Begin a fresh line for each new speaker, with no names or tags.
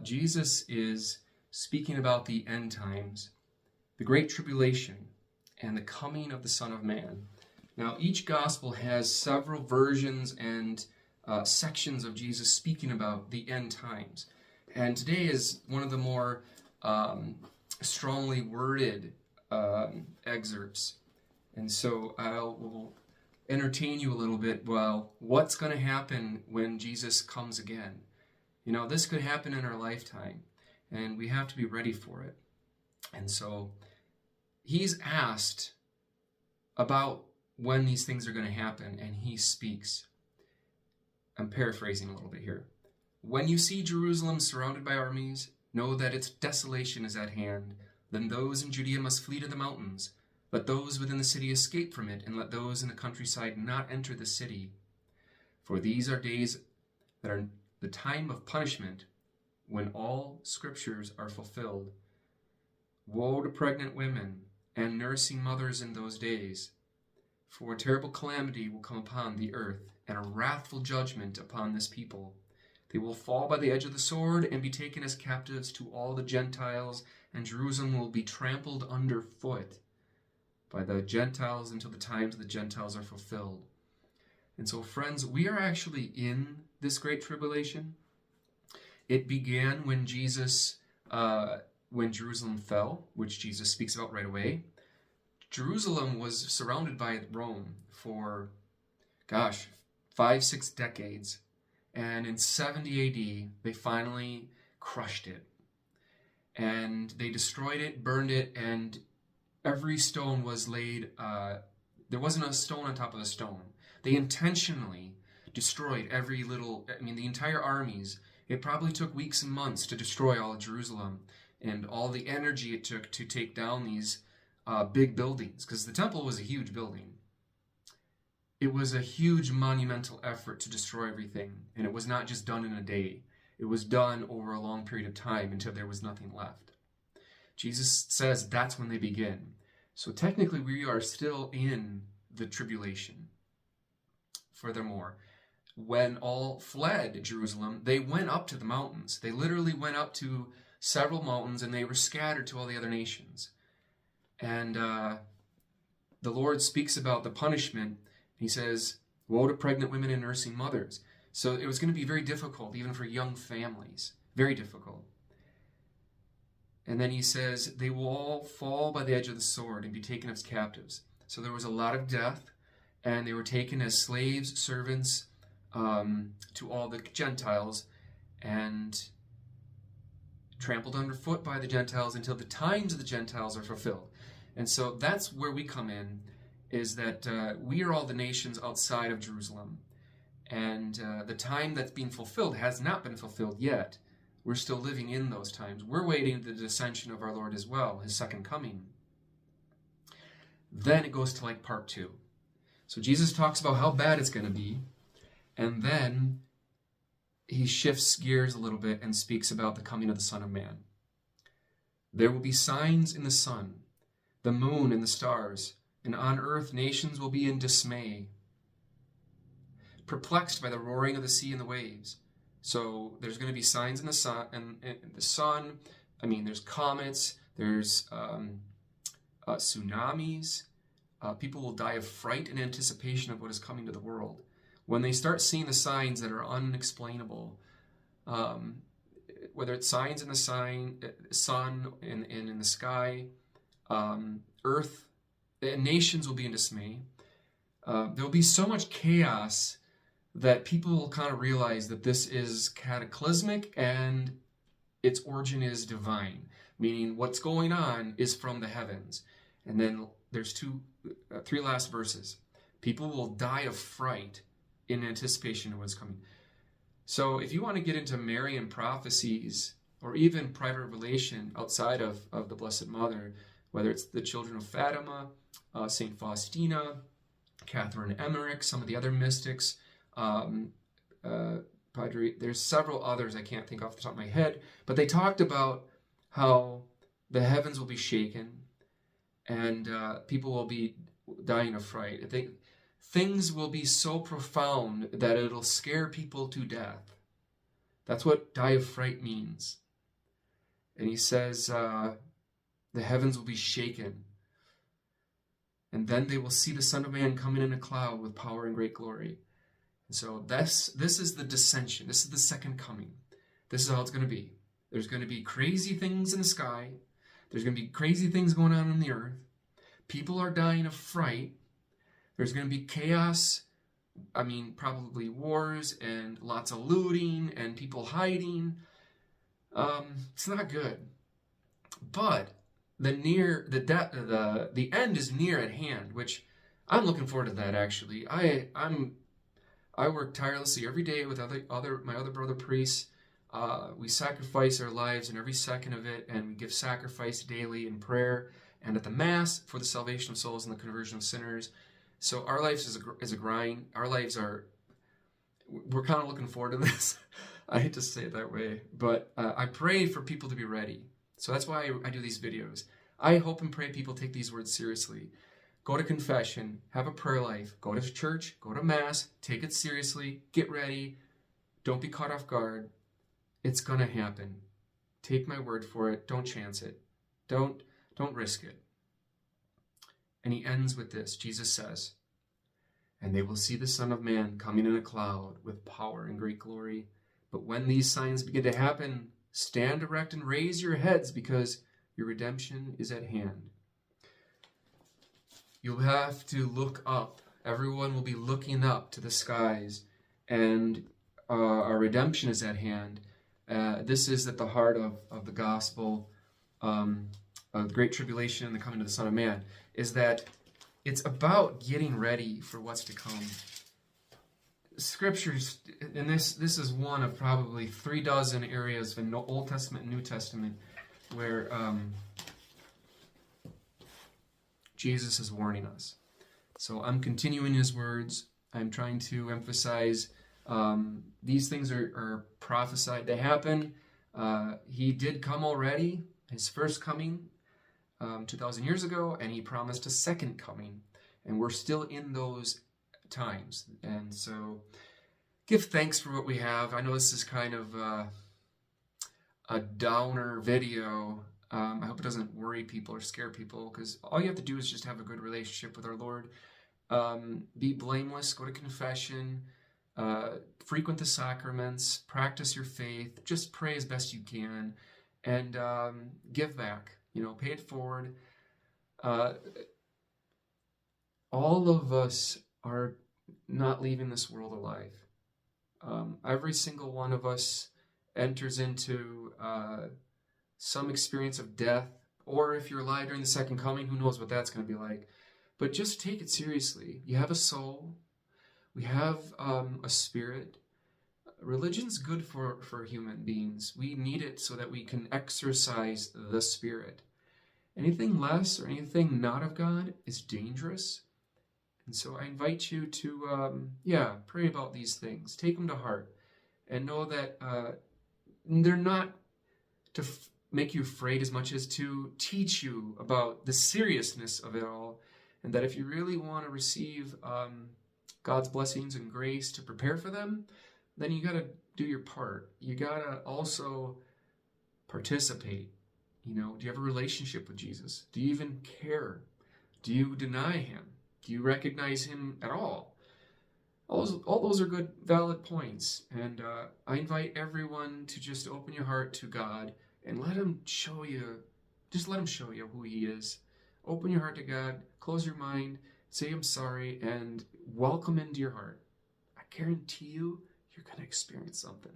Jesus is speaking about the end times, the Great Tribulation, and the coming of the Son of Man. Now, each gospel has several versions and sections of Jesus speaking about the end times. And today is one of the more strongly worded excerpts. And so will entertain you a little bit. Well, what's going to happen when Jesus comes again? You know, this could happen in our lifetime, and we have to be ready for it. And so he's asked about when these things are going to happen, and he speaks. I'm paraphrasing a little bit here. When you see Jerusalem surrounded by armies, know that its desolation is at hand. Then those in Judea must flee to the mountains. Let those within the city escape from it, and let those in the countryside not enter the city. For these are days that are the time of punishment, when all scriptures are fulfilled. Woe to pregnant women and nursing mothers in those days, for a terrible calamity will come upon the earth, and a wrathful judgment upon this people. They will fall by the edge of the sword and be taken as captives to all the Gentiles, and Jerusalem will be trampled underfoot by the Gentiles until the times of the Gentiles are fulfilled. And so, friends, we are actually in this great tribulation. It began when when Jerusalem fell, which Jesus speaks about right away. Jerusalem was surrounded by Rome for, 5-6 decades. And in 70 AD, they finally crushed it. And they destroyed it, burned it, and every stone was laid, there wasn't a stone on top of a stone. They intentionally destroyed the entire armies. It probably took weeks and months to destroy all of Jerusalem and all the energy it took to take down these big buildings, because the temple was a huge building. It was a huge monumental effort to destroy everything, and it was not just done in a day. It was done over a long period of time until there was nothing left. Jesus says that's when they begin. So technically we are still in the tribulation. Furthermore, when all fled Jerusalem, they went up to the mountains. They literally went up to several mountains, and they were scattered to all the other nations. And the Lord speaks about the punishment. He says, woe to pregnant women and nursing mothers. So it was going to be very difficult, even for young families. Very difficult. And then he says, they will all fall by the edge of the sword and be taken as captives. So there was a lot of death, and they were taken as slaves, servants, to all the Gentiles, and trampled underfoot by the Gentiles until the times of the Gentiles are fulfilled. And so that's where we come in, is that we are all the nations outside of Jerusalem. And the time that's being fulfilled has not been fulfilled yet. We're still living in those times. We're waiting the descension of our Lord as well, his second coming. Then it goes to like part 2. So Jesus talks about how bad it's going to be. And then he shifts gears a little bit and speaks about the coming of the Son of Man. There will be signs in the sun, the moon, and the stars, and on earth nations will be in dismay, perplexed by the roaring of the sea and the waves. So there's going to be signs in the sun, there's comets, there's tsunamis. People will die of fright in anticipation of what is coming to the world. When they start seeing the signs that are unexplainable, whether it's signs in the sun, in the sky, earth, nations will be in dismay. There'll be so much chaos that people will kind of realize that this is cataclysmic and its origin is divine, meaning what's going on is from the heavens. And then there's 3 last verses. People will die of fright in anticipation of what's coming. So if you want to get into Marian prophecies or even private revelation outside of the Blessed Mother, whether it's the children of Fatima, St. Faustina, Catherine Emmerich, some of the other mystics, there's several others I can't think off the top of my head, but they talked about how the heavens will be shaken and people will be dying of fright. I think things will be so profound that it'll scare people to death. That's what Die of Fright means. And he says, the heavens will be shaken. And then they will see the Son of Man coming in a cloud with power and great glory. And so this is the dissension. This is the second coming. This is how it's going to be. There's going to be crazy things in the sky. There's going to be crazy things going on the earth. People are dying of fright. There's going to be chaos. I mean, probably wars and lots of looting and people hiding. It's not good. But the end is near at hand, which I'm looking forward to that. Actually, I work tirelessly every day with my other brother priests. We sacrifice our lives in every second of it, and we give sacrifice daily in prayer and at the Mass for the salvation of souls and the conversion of sinners. So our lives is a grind. Our lives we're kind of looking forward to this. I hate to say it that way, but I pray for people to be ready. So that's why I do these videos. I hope and pray people take these words seriously. Go to confession, have a prayer life, go to church, go to Mass, take it seriously, get ready. Don't be caught off guard. It's going to happen. Take my word for it. Don't chance it. Don't risk it. And he ends with this. Jesus says, "And they will see the Son of Man coming in a cloud with power and great glory. But when these signs begin to happen, stand erect and raise your heads, because your redemption is at hand." You'll have to look up. Everyone will be looking up to the skies, and our redemption is at hand. This is at the heart of the gospel of the Great Tribulation and the coming of the Son of Man, is that it's about getting ready for what's to come. Scriptures, and this is one of probably 36 areas in the Old Testament and New Testament where Jesus is warning us. So I'm continuing his words. I'm trying to emphasize these things are prophesied to happen. He did come already, his first coming 2,000 years ago, and he promised a second coming. And we're still in those times. And so give thanks for what we have. I know this is kind of a downer video. I hope it doesn't worry people or scare people, because all you have to do is just have a good relationship with our Lord. Be blameless, go to confession, frequent the sacraments, practice your faith, just pray as best you can, and give back. Pay it forward. All of us are not leaving this world alive. Every single one of us enters into some experience of death, or if you're alive during the second coming, who knows what that's going to be like. But just take it seriously. You have a soul. We have a spirit. Religion's good for human beings. We need it so that we can exercise the spirit. Anything less or anything not of God is dangerous. And so I invite you to, pray about these things. Take them to heart. And know that they're not to make you afraid as much as to teach you about the seriousness of it all. And that if you really want to receive God's blessings and grace to prepare for them, then you got to do your part. You got to also participate. Do you have a relationship with Jesus? Do you even care? Do you deny him? Do you recognize him at all? All those are good, valid points. And I invite everyone to just open your heart to God and let him show you who he is. Open your heart to God, close your mind, say I'm sorry, and welcome into your heart. I guarantee you're going to experience something.